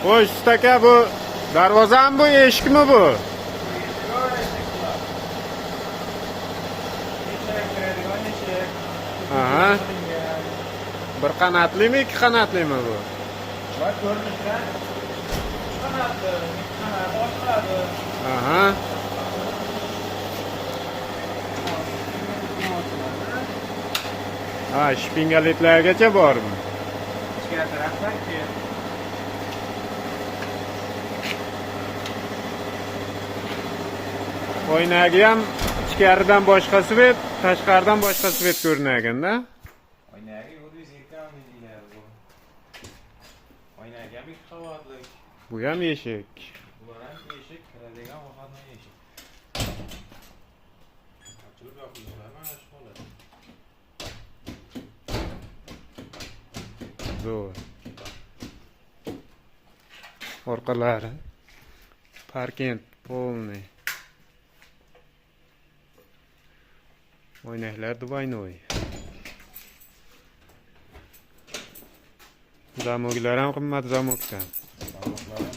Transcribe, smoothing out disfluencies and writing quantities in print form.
Xo'sh, usta aka, bu darvozami bu, eshikmi bu? Aha. Bir qanatlimi, ikki qanatlimi bu? Bak ko'rinishdan 3 qanatli, 2 qanat ochiladi. Aha. Ha, shpingaletlargacha bormi? Ichkari tarafdan keyin Oynagi ham ichkaridan boshqa svet, tashqaridan boshqa svet ko'rinaganda. oynagi o'zingiz yetganmi deylar bu. Oynagi ham 2 qavatli. Bu ham eshik. Bular ham eshik, kiradigan ovqatli eshik. Ochilib yopiladi, mana shu holat. Zo'r. Orqalari parkent полный. Oynaklar двойной. Zamoklar ham qimmat zamokdan. Zamoqlar